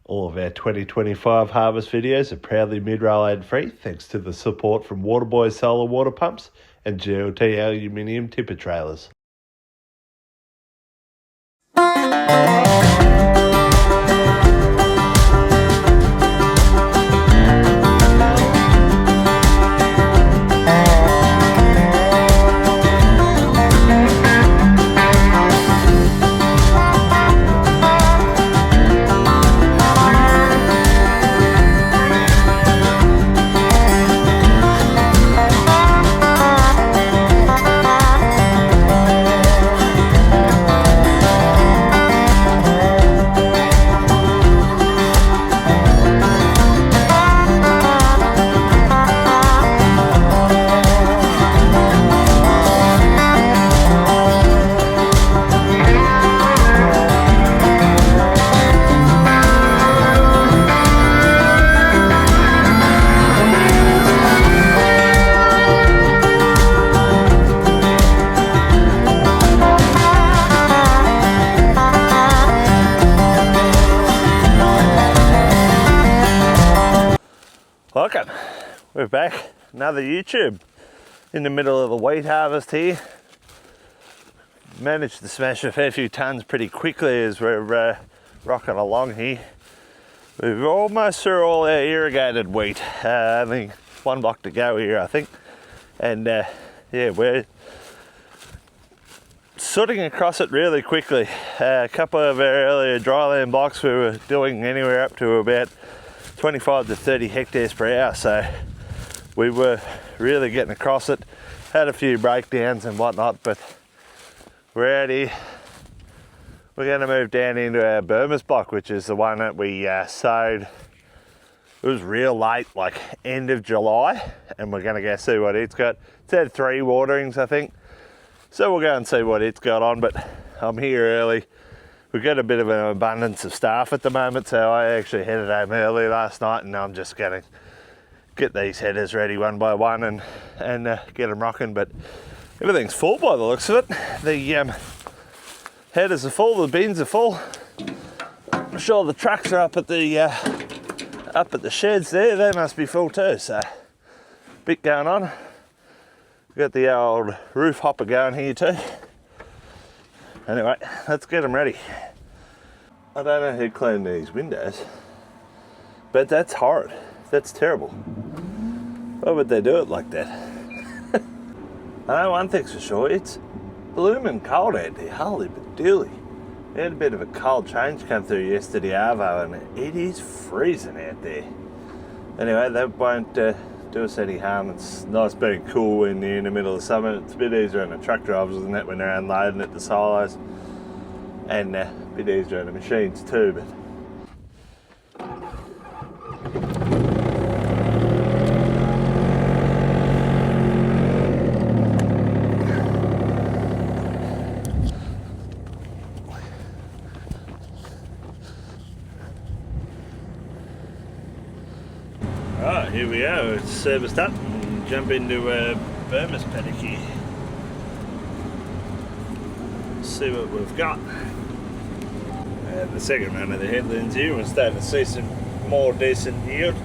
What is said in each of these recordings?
All of our 2025 harvest videos are proudly mid-rail and free thanks to the support from Waterboy solar water pumps and GLT aluminium tipper trailers. Welcome, we're back, another YouTube in the middle of the wheat harvest here. Managed to smash a fair few tons pretty quickly as we're rocking along here. We're almost through all our irrigated wheat, only one block to go here I think, and yeah, we're sorting across it really quickly. A couple of our earlier dryland blocks we were doing anywhere up to about 25 to 30 hectares per hour, so we were really getting across it. Had a few breakdowns and whatnot, but we're out here. We're going to move down into our Burmese block, which is the one that we sowed. It was real late, like end of July, and we're going to go see what it's got. It's had 3 waterings I think, so we'll go and see what it's got on, but I'm here early. We've got a bit of an abundance of staff at the moment, so I actually headed home early last night, and I'm just going to get these headers ready one by one and get them rocking. But everything's full by the looks of it. The headers are full, the bins are full. I'm sure the trucks are up at the sheds there. They must be full too. So bit going on. We've got the old roof hopper going here too. Anyway, let's get them ready. I don't know who cleaned these windows, but that's horrid. That's terrible. Why would they do it like that? I know one thing's for sure, it's blooming cold out there, holy but dearly. We had a bit of a cold change come through yesterday, Arvo, and it is freezing out there. Anyway, that won't do us any harm. It's nice being cool in the middle of summer. It's a bit easier on the truck drivers than that when they're unloading at the silos, and a bit easier on the machines too. But right, here we are, it's serviced up and jump into a Burmese paddock here. See what we've got. The second run of the headlands here, we're starting to see some more decent yield.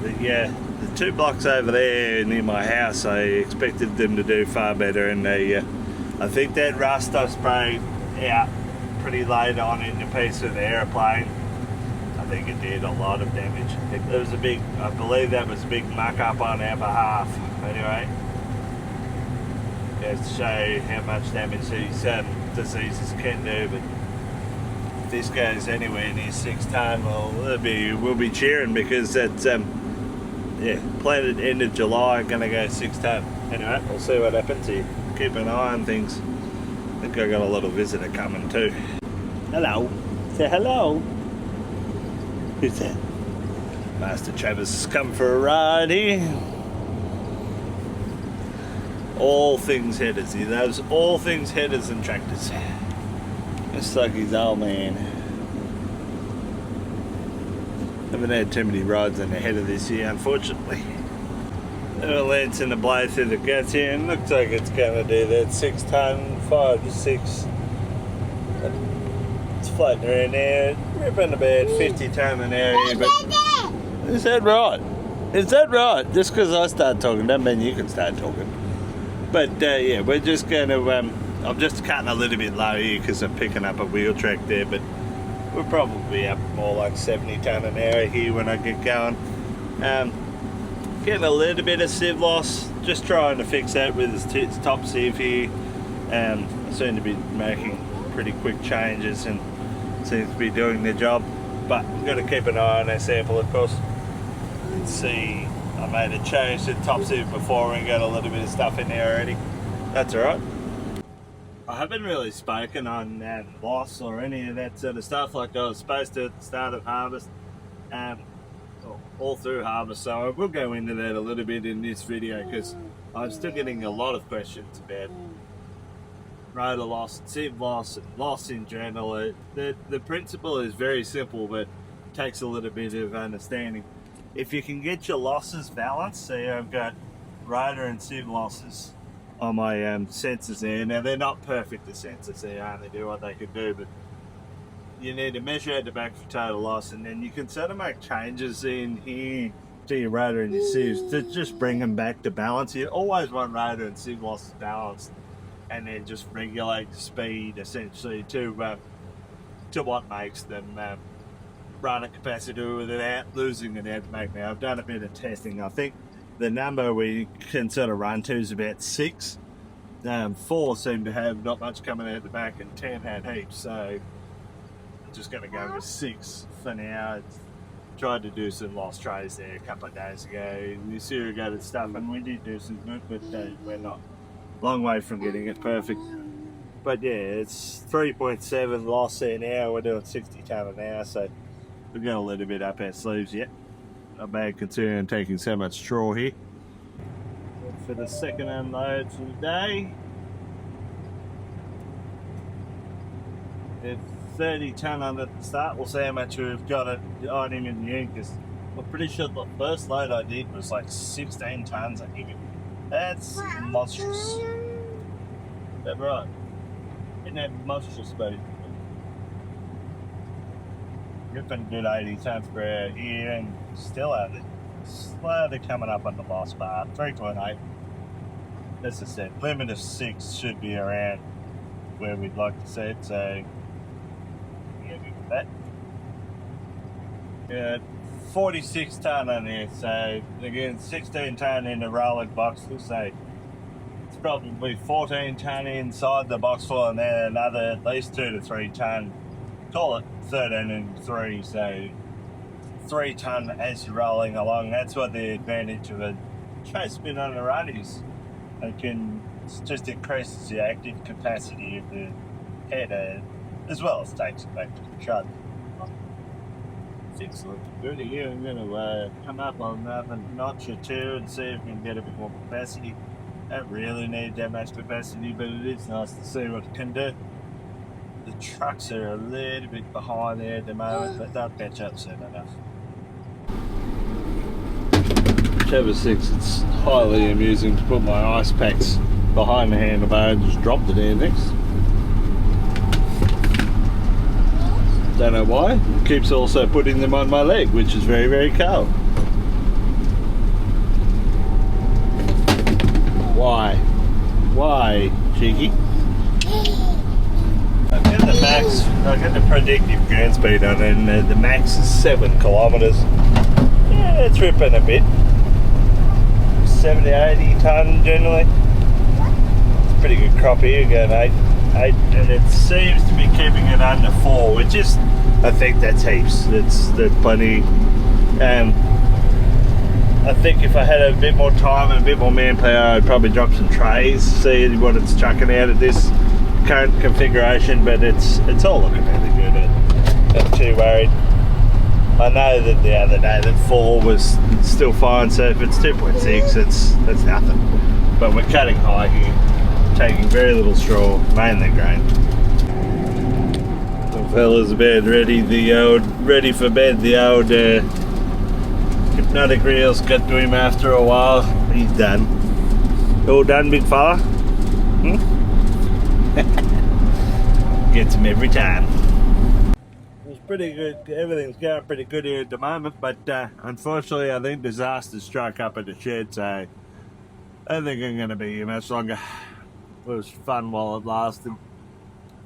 The 2 blocks over there near my house, I expected them to do far better, and I think that rust I sprayed out pretty late on in the piece of the aeroplane, I think it did a lot of damage. There was I believe that was a big muck up on our behalf. Anyway, goes to show how much damage these diseases can do. But if this goes anywhere near 6 ton, well, we'll be cheering, because that's planted end of July, gonna go 6 ton. Anyway, we'll see what happens here. Keep an eye on things. I think I got a little visitor coming too. Hello. Say hello. Who's that? Master Travis has come for a ride here. All things headers. He loves all things headers and tractors. Just like his old man. Haven't had too many rides on the header this year, unfortunately. Little lance in the blade through the guts here, and looks like it's going to do that 6 ton, 5 to 6. It's floating around there, ripping about 50 tonne an hour here, but is that right? Is that right? Just because I start talking doesn't mean you can start talking. But yeah, we're just going to, I'm just cutting a little bit low here because I'm picking up a wheel track there, but we'll probably up more like 70 tonne an hour here when I get going. Getting a little bit of sieve loss, just trying to fix that with this top sieve here. I seem to be making pretty quick changes and seems to be doing the job, but we've got to keep an eye on our sample, of course. You can see I made a change to the top sieve before and got a little bit of stuff in there already. That's alright. I haven't really spoken on loss or any of that sort of stuff like I was supposed to at the start of harvest. All through harvest, so I will go into that a little bit in this video because I'm still getting a lot of questions about rotor loss, sieve loss, and loss in general. The principle is very simple, but takes a little bit of understanding. If you can get your losses balanced, see I've got rotor and sieve losses on my sensors there. Now they're not perfect, the sensors, they only do what they can do, but you need to measure at the back for total loss, and then you can sort of make changes in here to your rotor and your sieves to just bring them back to balance. You always want rotor and sieve losses balanced, and then just regulate the speed essentially to what makes them run at capacity without losing an outback. Now I've done a bit of testing. I think the number we can sort of run to is about 6. 4 seem to have not much coming out the back, and 10 had heaps, so just going to go with 6 for now. Tried to do some lost trays there a couple of days ago. This irrigated stuff, and we did do some good, but we're not long way from getting it perfect. But yeah, it's 3.7 loss there now. We're doing 60 tonne an hour, so we've got a little bit up our sleeves yet. Not bad considering taking so much straw here. For the second unload for the day, it's 30 tonne on at the start. We'll see how much we've got it on him in the end, because I'm pretty sure the first load I did was like 16 tonnes, I think. That's monstrous. Is that right? Isn't that monstrous, buddy? Ripping good 80 tonnes per hour here, and still slowly coming up on the last bar. 3.8. As I said, limit of 6 should be around where we'd like to see it, so that. Yeah, 46 tonne on there, so again 16 tonne in the rolling box. We'll say it's probably 14 tonne inside the box full, and then another at least 2 to 3 tonne. Call it 13 and 3, so 3 tonne as you're rolling along. That's what the advantage of a tray spin on the run is. It just increases the active capacity of the header, as well as takes it back to the truck. Things looking good here. I'm going to come up on a notch or 2 and see if we can get a bit more capacity. Don't really need that much capacity, but it is nice to see what it can do. The trucks are a little bit behind there at the moment, but they'll catch up soon enough. Chapter 6, it's highly amusing to put my ice packs behind the handlebar and just drop the damn things. Don't know why. It keeps also putting them on my leg, which is very, very cold. Why? Why, cheeky? I've got the max, I've got the predictive ground speed on it, and the max is 7 kilometres. Yeah, it's ripping a bit. 70, 80 tonne generally. It's a pretty good crop here, going 8, and it seems to be keeping it under 4, which is, I think that's heaps. That's plenty. I think if I had a bit more time and a bit more manpower, I'd probably drop some trays, see what it's chucking out at this current configuration, but it's all looking really good. I'm not too worried. I know that the other day that 4 was still fine, so if it's 2.6, that's nothing. But we're cutting high here, taking very little straw, mainly grain. The fella's about ready, ready for bed. The old hypnotic reels got to him after a while. He's done. All done, big fella? Gets him every time. pretty good. Everything's going pretty good here at the moment, but unfortunately I think disaster struck up at the shed, so I don't think I'm going to be here much longer. It was fun while it lasted.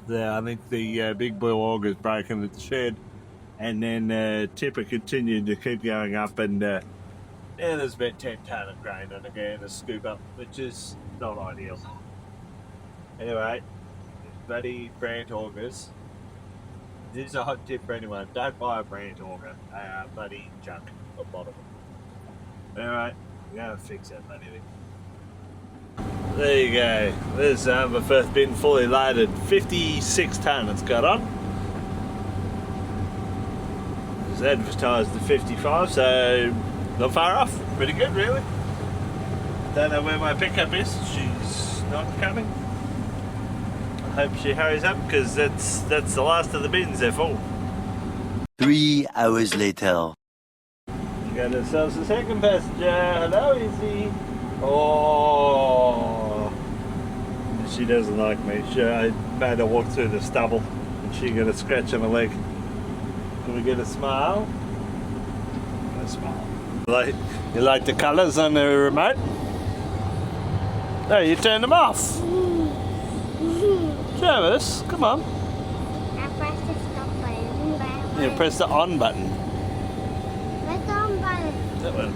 I think the big blue auger's broken at the shed, and then tipper continued to keep going up, and yeah, there's about 10 tonne of grain on the ground to scoop up, which is not ideal. Anyway, bloody brand augers. This is a hot tip for anyone. Don't buy a brand auger. They are bloody junk at the bottom. Alright, we're going to fix that bloody thing. There you go. There's my first bin fully loaded. 56 tonne it's got on. It's advertised at 55, so not far off. Pretty good, really. Don't know where my pickup is. She's not coming. I hope she hurries up, because that's the last of the bins, they're full. 3 hours later. We got ourselves a second passenger. Hello, Izzy. Oh, she doesn't like me. I made her walk through the stubble and she got a scratch on her leg. Can we get a smile? A smile. You like the colours on the remote? No, you turned them off. Travis, come on. I pressed the stop button. You press the on button. Where's the on button? That one.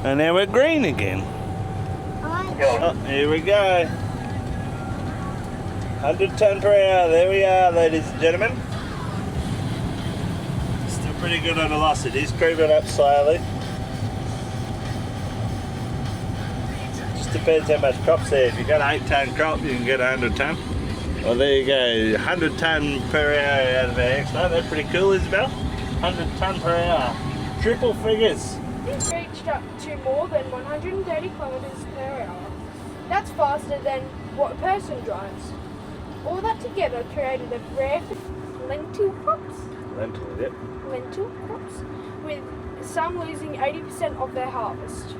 And now we're green again. Oh, here we go. 100 tonne per hour. There we are, ladies and gentlemen. Still pretty good on velocity. It's creeping up slowly. Just depends how much crop's there. If you've got an 8 tonne crop, you can get 100 tonne. Well, there you go. 100 tonne per hour out of our expo. That's pretty cool, Isabel. 100 tonne per hour. Triple figures. Reached up to more than 130 kilometers per hour. That's faster than what a person drives. All that together created a rare lentil crops. Lentil, yep. Lentil crops, with some losing 80% of their harvest.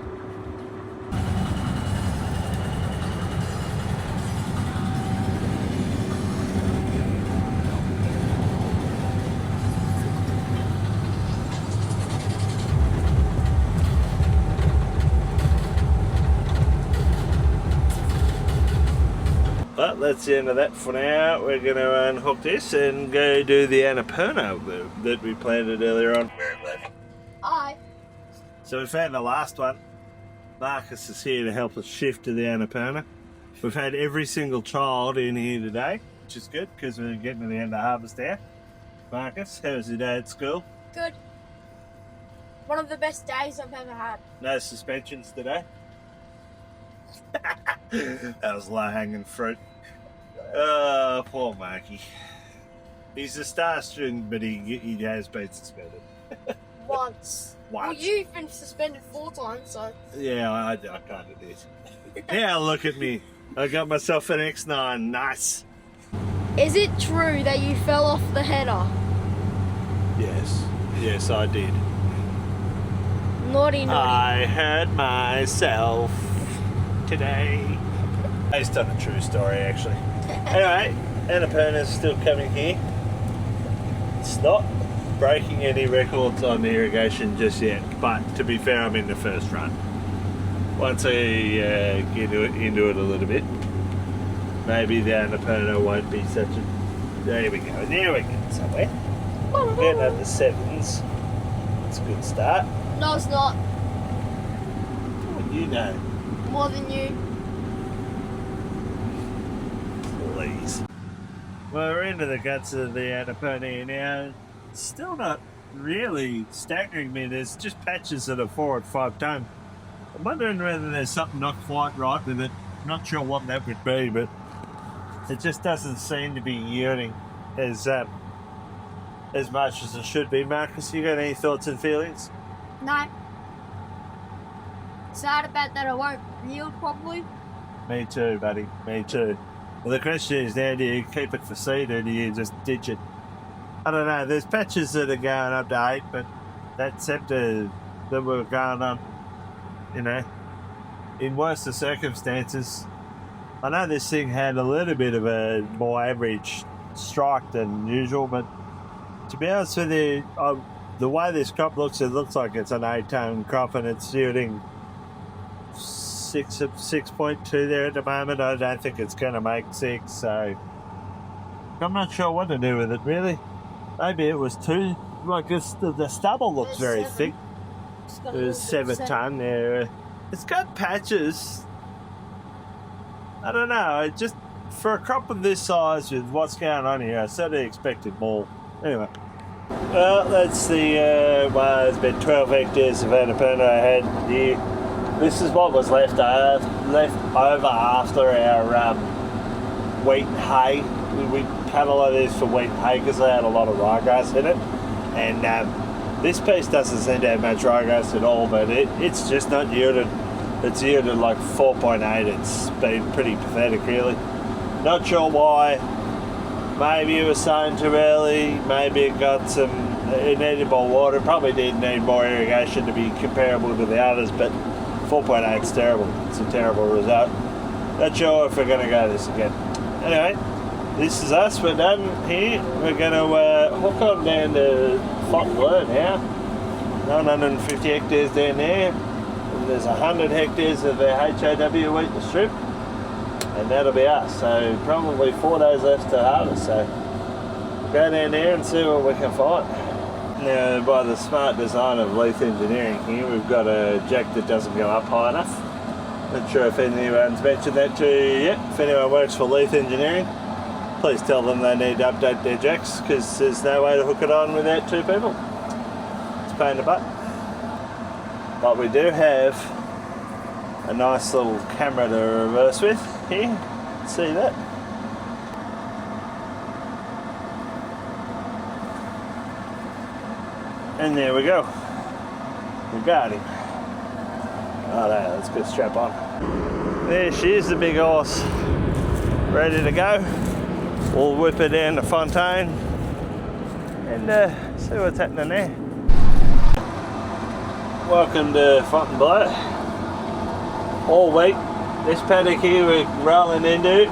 But that's the end of that for now. We're going to unhook this and go do the Anaperna that we planted earlier on. Aye. So we found the last one. Marcus is here to help us shift to the Anaperna. We've had every single child in here today, which is good because we're getting to the end of harvest now. Marcus, how was your day at school? Good. One of the best days I've ever had. No suspensions today? That was low-hanging fruit. Oh, poor Marky. He's a star student, but he has been suspended. Once. Well, you've been suspended 4 times, so... Yeah, I kind of did. Yeah, look at me. I got myself an X9. Nice. Is it true that you fell off the header? Yes. Yes, I did. Naughty, naughty. I hurt myself today. Based on a true story, actually. Anyway, Anaperna's still coming here. It's not breaking any records on the irrigation just yet, but to be fair, I'm in the first run. Once I get into it a little bit, maybe the Anaperna won't be such a... There we go, somewhere. Getting up to 7s. It's a good start. No, it's not. What you know? More than you. Please. Well, we're into the guts of the Anaperna now. It's still not really staggering me. There's just patches that are 4 and 5 tonne. I'm wondering whether there's something not quite right with it. Not sure what that would be, but it just doesn't seem to be yielding as much as it should be. Marcus, you got any thoughts and feelings? No. Sad about that I won't yield properly. Me too, buddy. Me too. Well, the question is now, do you keep it for seed or do you just ditch it? I don't know. There's patches that are going up to 8, but that scepter that we're going on, you know, in worse of circumstances. I know this thing had a little bit of a more average strike than usual, but to be honest with you, the way this crop looks, it looks like it's an 8-ton crop and it's yielding 6.2 there at the moment. I don't think it's going to make 6, so I'm not sure what to do with it really. Maybe it was 2. Like this, the stubble looks very thick. It was 7 ton there. It's got patches. I don't know. Just for a crop of this size with what's going on here, I certainly expected more. Anyway. Well, that's the, well, there's been 12 hectares of Anaperna I had here. This is what was left over after our wheat and hay. We cut a lot of this for wheat and hay because they had a lot of ryegrass in it. And this piece doesn't seem to have much ryegrass at all, but it's just not yielded. It's yielded like 4.8. It's been pretty pathetic really. Not sure why. Maybe it was sown too early, maybe it needed more water. Probably did need more irrigation to be comparable to the others, but 4.8 is terrible. It's a terrible result. Not sure if we're going to go this again. Anyway, this is us. We're done here. We're going to hook on down to Fontainebleau now. 950 hectares down there. And there's 100 hectares of the HAW wheat to strip. And that'll be us. So probably 4 days left to harvest. So go down there and see what we can find. Now, by the smart design of Leith Engineering here, we've got a jack that doesn't go up high enough. Not sure if anyone's mentioned that to you yet. If anyone works for Leith Engineering, please tell them they need to update their jacks because there's no way to hook it on without 2 people. It's a pain in the butt. But we do have a nice little camera to reverse with here. See that? And there we go. We got him. Oh, no, let's get strap on. There she is, the big horse, ready to go. We'll whip her down to Fontaine and see what's happening there. Welcome to Fontainebleau. All wheat. This paddock here we're rolling into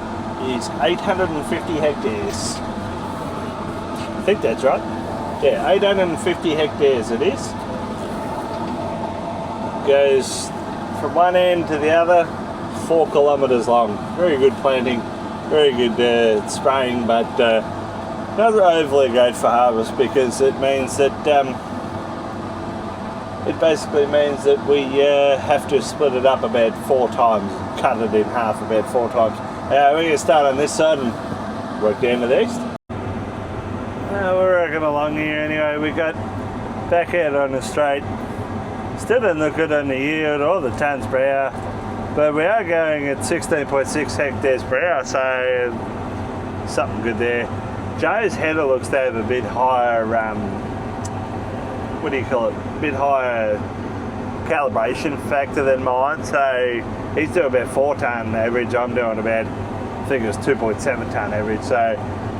is 850 hectares. I think that's right. Yeah, 850 hectares it is. Goes from one end to the other, 4 kilometres long. Very good planting, very good spraying, but not overly great for harvest because it means that it basically means that we have to split it up about 4 times, cut it in half about 4 times. We're going to start on this side and work down to the east. We're working along here anyway. We got back out on the straight. Still didn't look good on the yield or the tonnes per hour, but we are going at 16.6 hectares per hour, so something good there. Joe's header looks to have a bit higher, what do you call it, a bit higher calibration factor than mine, so he's doing about 4 tonne average. I'm doing about, I think it was 2.7 tonne average, so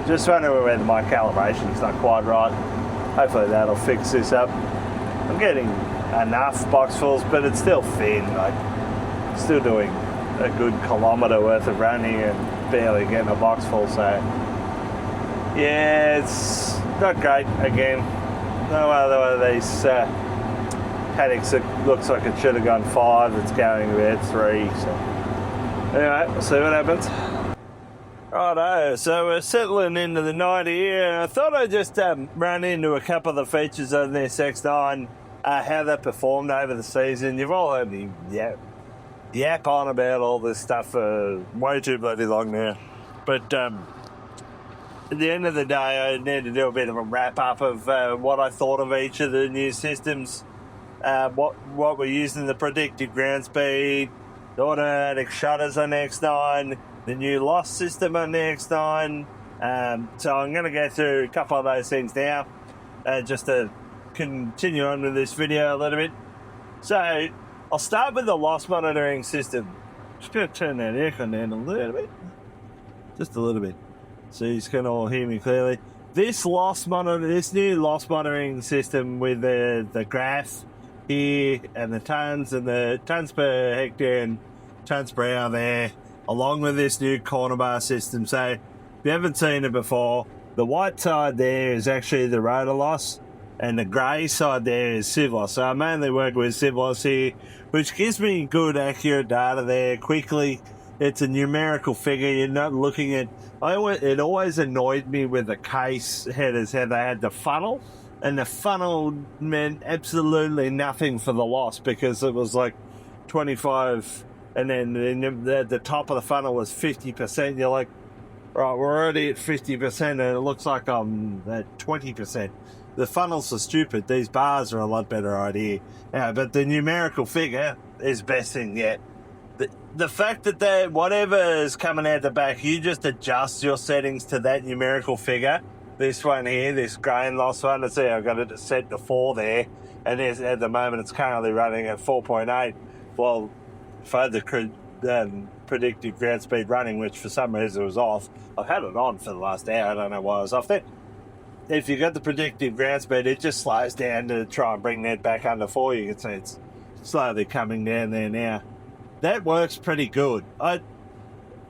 just wondering whether my calibration's not quite right. Hopefully that'll fix this up. I'm getting enough boxfuls, but it's still thin, like still doing a good kilometre worth of running and barely getting a box full, so yeah, it's not great again. No other one of these paddocks that looks like it should have gone 5, it's going about 3, so anyway, we'll see what happens. Righto, so we're settling into the night here, and I thought I'd just run into a couple of the features on this X9, how they performed over the season. You've all heard me yap on about all this stuff for way too bloody long now, but at the end of the day I need to do a bit of a wrap up of what I thought of each of the new systems, what we're using, the predictive ground speed, the automatic shutters on the X9, the new loss system on the X9. So I'm going to go through a couple of those things now, just to continue on with this video a little bit. So I'll start with the loss monitoring system. Just going to turn that aircon down a little bit, just a little bit, so you can all hear me clearly. This new loss monitoring system with the graph here and the tonnes per hectare and tonnes per hour there, along with this new corner bar system. So if you haven't seen it before, The white side there is actually the rotor loss, and the grey side there is sieve loss. So I mainly work with sieve loss here, which gives me good accurate data there quickly. It's a numerical figure. You're not looking at... it always annoyed me with the case headers how they had the funnel, and the funnel meant absolutely nothing for the loss because it was like 25, and then the top of the funnel was 50%. You're like, right, we're already at 50%, and it looks like I'm at 20%. The funnels are stupid. These bars are a lot better idea. But the numerical figure is best thing yet. The fact that whatever is coming out the back, you just adjust your settings to that numerical figure. This one here, this grain loss one, let's see, I've got it set to 4 there, and at the moment it's currently running at 4.8. Well, if I had the predictive ground speed running, which for some reason was off, I've had it on for the last hour, I don't know why I was off there. If you got the predictive ground speed, it just slows down to try and bring that back under 4. You can see it's slowly coming down there now. That works pretty good. I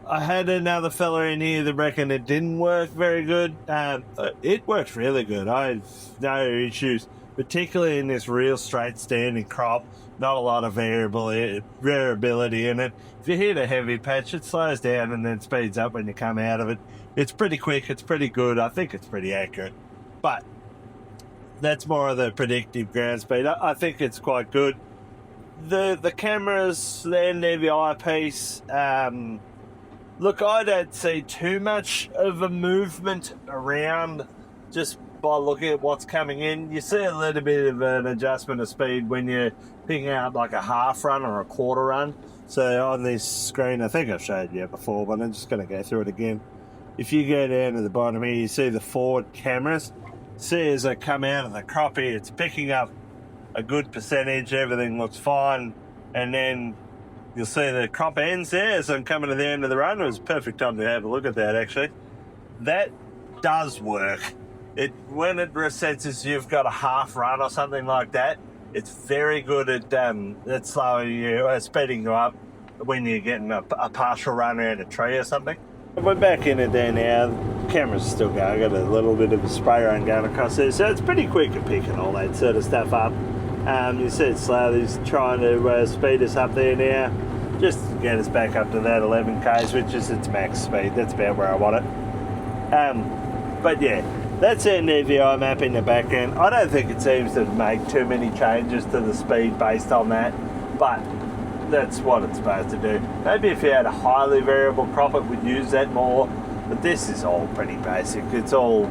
had another fella in here that reckoned it didn't work very good. It works really good. I have no issues, particularly in this real straight standing crop. Not a lot of variability in it. If you hit a heavy patch, it slows down and then speeds up when you come out of it. It's pretty quick. It's pretty good. I think it's pretty accurate. But that's more of the predictive ground speed. I think it's quite good. The cameras, the NDVI piece, look, I don't see too much of a movement around just by looking at what's coming in. You see a little bit of an adjustment of speed when you're picking out like a half run or a quarter run. So on this screen, I think I've showed you before, but I'm just going to go through it again. If you go down to the bottom here, you see the forward cameras. See as they come out of the crop here, it's picking up a good percentage, everything looks fine, and then you'll see the crop ends there as I'm coming to the end of the run. It was a perfect time to have a look at that actually. That does work. When it senses you've got a half run or something like that, it's very good at slowing you, speeding you up when you're getting a partial run around a tree or something. We're back in it there now. The camera's still going. I've got a little bit of a spray run going across there, so it's pretty quick at picking all that sort of stuff up. You see it slowly trying to speed us up there now, just to get us back up to that 11 k's, which is its max speed. That's about where I want it. But yeah, that's our NDVI map in the background. I don't think it seems to make too many changes to the speed based on that, but that's what it's supposed to do. Maybe if you had a highly variable crop, it would use that more, but this is all pretty basic. It's all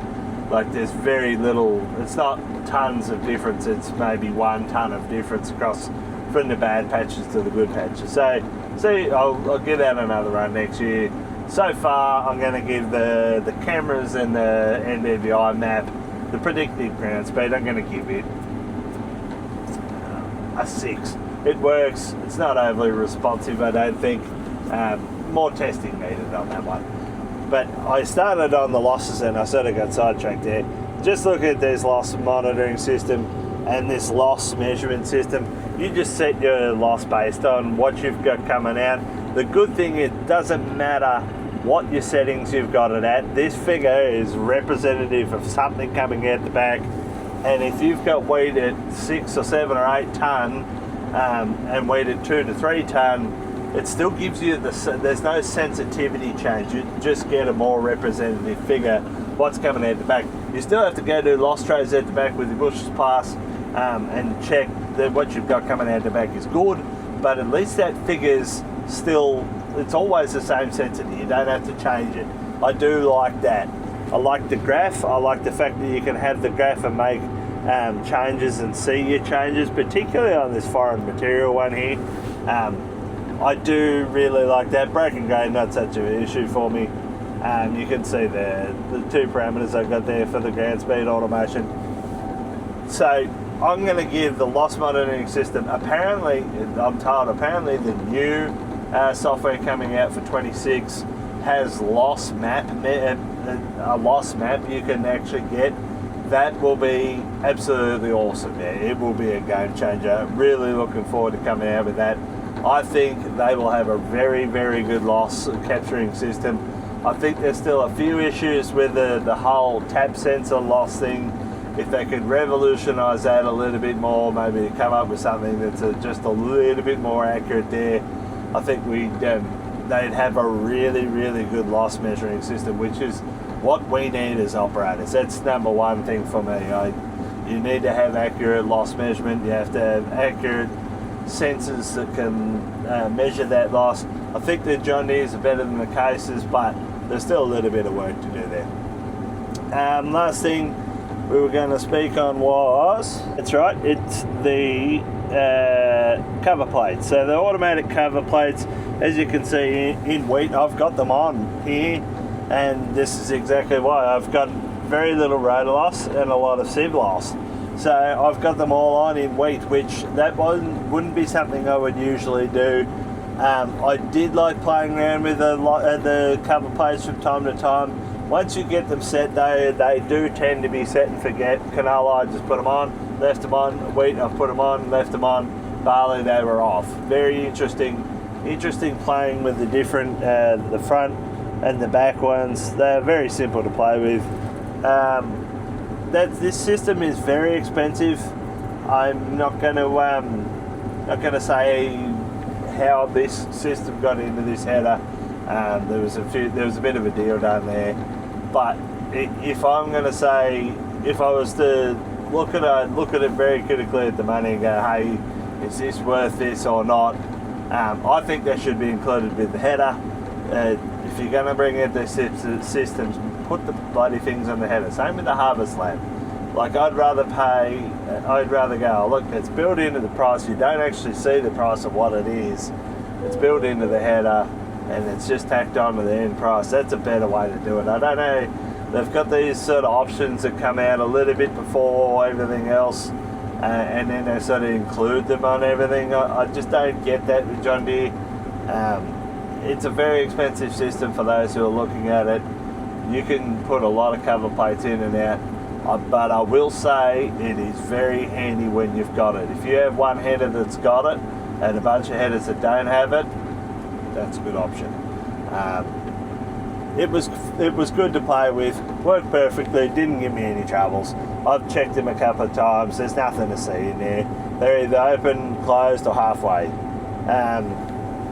like there's very little, it's not tons of difference, it's maybe 1 ton of difference across from the bad patches to the good patches. So see, I'll give that another run next year. So far I'm going to give the cameras and the NDVI map, the predictive ground speed, I'm going to give it a 6. It works, it's not overly responsive I don't think, more testing needed on that one. But I started on the losses and I sort of got sidetracked there. Just look at this loss monitoring system and this loss measurement system. You just set your loss based on what you've got coming out. The good thing, it doesn't matter what your settings you've got it at. This figure is representative of something coming out the back. And if you've got weight at 6 or 7 or 8 ton and weight at 2 to 3 ton, it still gives you there's no sensitivity change. You just get a more representative figure what's coming out the back. You still have to go do loss trays at the back with your bushes pass and check that what you've got coming out the back is good, but at least that figure's still, it's always the same sensitivity. You don't have to change it. I do like that. I like the graph. I like the fact that you can have the graph and make changes and see your changes, particularly on this foreign material one here. I do really like that. Broken grain, not such an issue for me. You can see the 2 parameters I've got there for the ground speed automation. So I'm going to give the loss monitoring system, apparently, I'm told, apparently the new software coming out for 26 has loss map, a loss map you can actually get. That will be absolutely awesome. Yeah, it will be a game changer. Really looking forward to coming out with that. I think they will have a very, very good loss capturing system. I think there's still a few issues with the whole tap sensor loss thing. If they could revolutionise that a little bit more, maybe come up with something that's just a little bit more accurate there, I think they'd have a really, really good loss measuring system, which is what we need as operators. That's number one thing for me. You need to have accurate loss measurement. You have to have accurate sensors that can measure that loss. I think the John Deeres are better than the Cases, but there's still a little bit of work to do there. Last thing we were going to speak on was, that's right, it's the cover plates. So the automatic cover plates, as you can see in wheat, I've got them on here, and this is exactly why. I've got very little rotor loss and a lot of sieve loss. So I've got them all on in wheat, which that wouldn't be something I would usually do. I did like playing around with the cover plates from time to time. Once you get them set, they do tend to be set and forget. Canola, I just put them on, left them on. Wheat, I put them on, left them on. Barley, they were off. Very interesting playing with the different, the front and the back ones. They're very simple to play with. This system is very expensive. I'm not going to say how this system got into this header. There was a bit of a deal done there, but if I'm going to say, if I was to look at it very critically at the money and go, hey, is this worth this or not? I think that should be included with the header. If you're going to bring in these systems, put the bloody things on the header. Same with the harvest land. Like, I'd rather go, look, it's built into the price. You don't actually see the price of what it is. It's built into the header, and it's just tacked on to the end price. That's a better way to do it. I don't know, they've got these sort of options that come out a little bit before everything else, and then they sort of include them on everything. I just don't get that with John Deere. It's a very expensive system for those who are looking at it. You can put a lot of cover plates in and out, but I will say it is very handy when you've got it. If you have one header that's got it and a bunch of headers that don't have it, that's a good option. It was good to play with, worked perfectly, didn't give me any troubles. I've checked them a couple of times, there's nothing to see in there. They're either open, closed or halfway.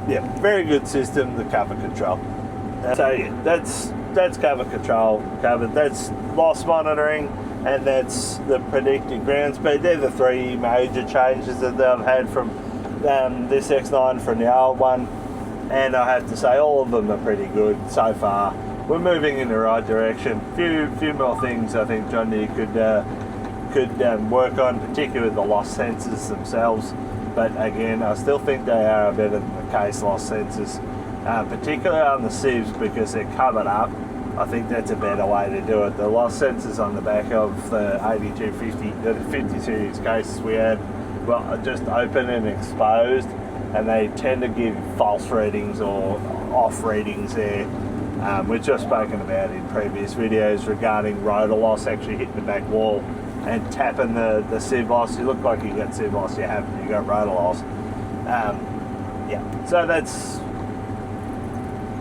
Yeah, very good system, the CoverControl. So yeah, that's CoverControl covered. That's loss monitoring, and that's the predicted ground speed. They're the three major changes that they've had from this X9 from the old one, and I have to say all of them are pretty good so far. We're moving in the right direction. Few more things I think John Deere could work on, particularly with the loss sensors themselves. But again, I still think they are better than the Case loss sensors, particularly on the sieves because they're covered up. I think that's a better way to do it. The loss sensors on the back of the 8250, the 50 series Cases we had, well, just open and exposed, and they tend to give false readings or off readings there, which I've spoken about in previous videos regarding rotor loss actually hitting the back wall and tapping the sieve loss. You look like you got sieve loss, you haven't, you got rotor loss. Yeah, so that's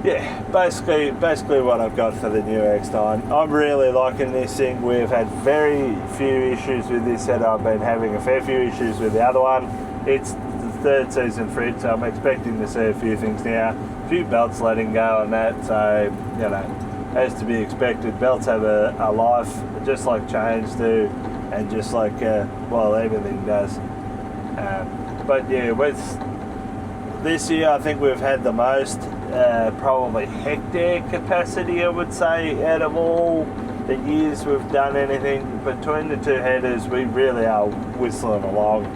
basically what I've got for the new X9. I'm really liking this thing. We've had very few issues with this header. I've been having a fair few issues with the other one. It's the third season for it, so I'm expecting to see a few things now. A few belts letting go on that, so, you know, as to be expected. Belts have a life, just like chains do, and just like, well, everything does. But yeah, this year I think we've had the most probably hectare capacity, I would say, out of all the years we've done anything. Between the two headers, we really are whistling along.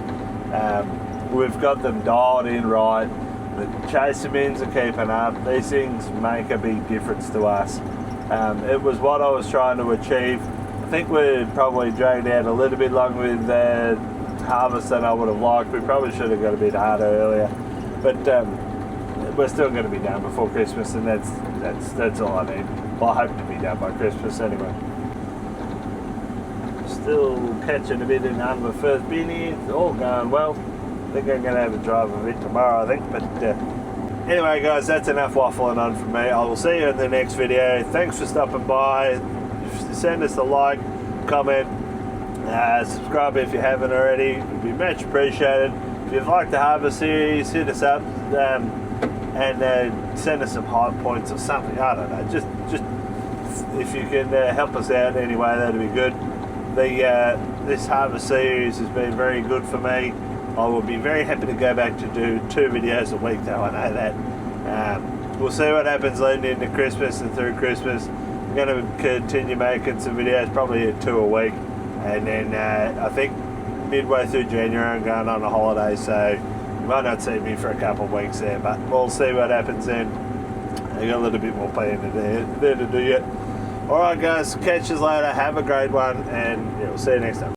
We've got them dialed in right. The chaser bins are keeping up. These things make a big difference to us. It was what I was trying to achieve. I think we're probably dragged out a little bit long with harvest than I would have liked. We probably should have got a bit harder earlier, but we're still going to be done before Christmas, and that's all I need. Well, I hope to be done by Christmas anyway. Still catching a bit in under the first bin here. It's all going well. I think I'm going to have a drive of it tomorrow, I think, but Anyway guys, that's enough waffling on from me. I will see you in the next video. Thanks for stopping by. Send us a like, comment, subscribe if you haven't already. It would be much appreciated. If you'd like the harvest series, hit us up and send us some high points or something. I don't know. Just if you can help us out anyway, that'd be good. This harvest series has been very good for me. I will be very happy to go back to do 2 videos a week though, I know that. We'll see what happens leading into Christmas and through Christmas. I'm going to continue making some videos, probably 2 a week. And then I think midway through January I'm going on a holiday, so you might not see me for a couple of weeks there, but we'll see what happens then. I got a little bit more planning to do yet. Alright guys, catch you later, have a great one, and yeah, we'll see you next time.